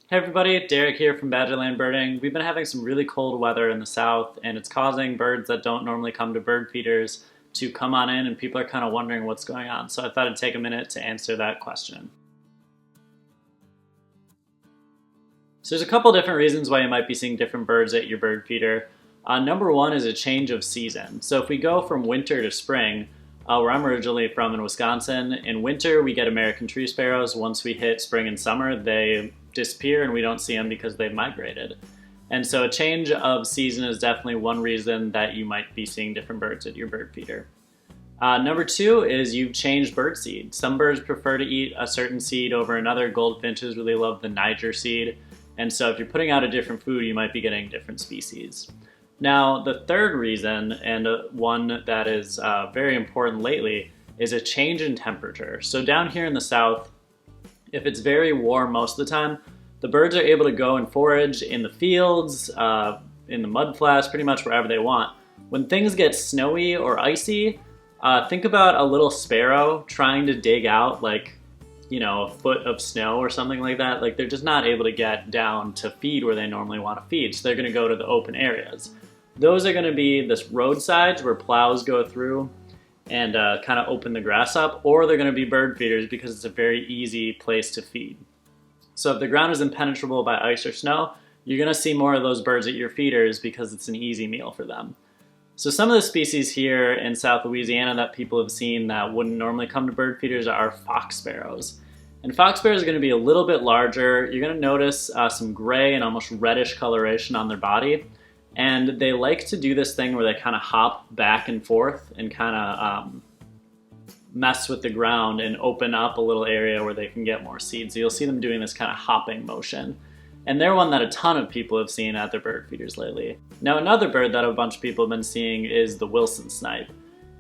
Hey everybody, Derek here from Badgerland Birding. We've been having some really cold weather in the south and it's causing birds that don't normally come to bird feeders to come on in, and people are kind of wondering what's going on. So I thought I'd take a minute to answer that question. So there's a couple different reasons why you might be seeing different birds at your bird feeder. Number one is a change of season. So if we go from winter to spring, where I'm originally from in Wisconsin, in winter we get American tree sparrows. Once we hit spring and summer, they disappear and we don't see them because they've migrated. And so a change of season is definitely one reason that you might be seeing different birds at your bird feeder. Number two is you've changed bird seed. Some birds prefer to eat a certain seed over another. Goldfinches really love the Niger seed. And so if you're putting out a different food, you might be getting different species. Now, the third reason, and one that is very important lately, is a change in temperature. So down here in the south, if it's very warm most of the time, the birds are able to go and forage in the fields, in the mud flats, pretty much wherever they want. When things get snowy or icy, think about a little sparrow trying to dig out a foot of snow or something like that. Like, they're just not able to get down to feed where they normally want to feed, so they're going to go to the open areas. Those are going to be the roadsides where plows go through and kind of open the grass up, or they're going to be bird feeders because it's a very easy place to feed. So if the ground is impenetrable by ice or snow, you're going to see more of those birds at your feeders because it's an easy meal for them. So some of the species here in South Louisiana that people have seen that wouldn't normally come to bird feeders are fox sparrows. And fox sparrows are going to be a little bit larger. You're going to notice some gray and almost reddish coloration on their body. And they like to do this thing where they kind of hop back and forth and kind of mess with the ground and open up a little area where they can get more seeds. So you'll see them doing this kind of hopping motion. And they're one that a ton of people have seen at their bird feeders lately. Now, another bird that a bunch of people have been seeing is the Wilson snipe.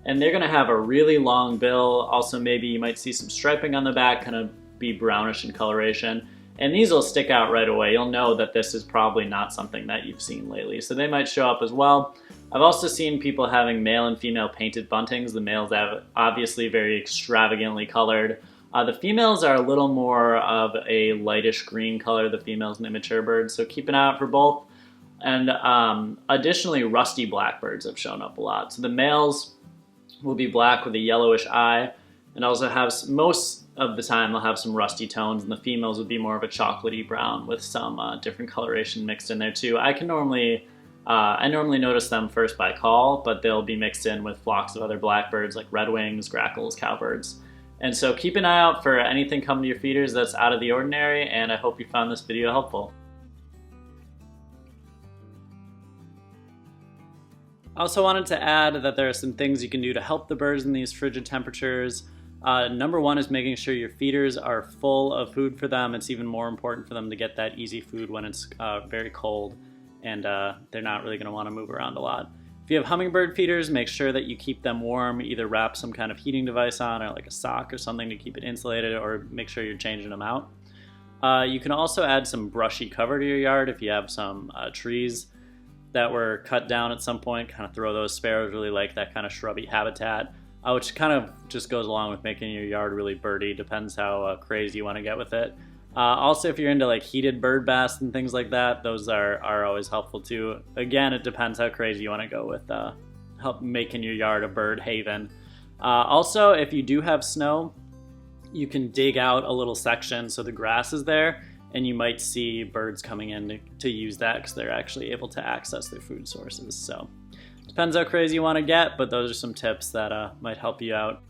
And they're gonna have a really long bill. Also, maybe you might see some striping on the back, kind of be brownish in coloration. And these will stick out right away. You'll know that this is probably not something that you've seen lately. So they might show up as well. I've also seen people having male and female painted buntings. The males have obviously very extravagantly colored. The females are a little more of a lightish green color, the females and immature birds, so keep an eye out for both. And additionally, rusty blackbirds have shown up a lot. So the males will be black with a yellowish eye, and also have, most of the time, they'll have some rusty tones, and the females would be more of a chocolatey brown with some different coloration mixed in there too. I normally notice them first by call, but they'll be mixed in with flocks of other blackbirds like redwings, grackles, cowbirds. And so keep an eye out for anything coming to your feeders that's out of the ordinary, and I hope you found this video helpful. I also wanted to add that there are some things you can do to help the birds in these frigid temperatures. Number one is making sure your feeders are full of food for them. It's even more important for them to get that easy food when it's very cold and they're not really going to want to move around a lot. If you have hummingbird feeders, make sure that you keep them warm. Either wrap some kind of heating device on, or like a sock or something to keep it insulated, or make sure you're changing them out. You can also add some brushy cover to your yard if you have some trees that were cut down at some point. Kind of throw those. Sparrows really like that kind of shrubby habitat, which kind of just goes along with making your yard really birdy. Depends how crazy you want to get with it. Also, if you're into like heated bird baths and things like that, those are always helpful too. Again, it depends how crazy you want to go with help making your yard a bird haven. Also, if you do have snow, you can dig out a little section so the grass is there, and you might see birds coming in to use that because they're actually able to access their food sources. So depends how crazy you want to get, but those are some tips that might help you out.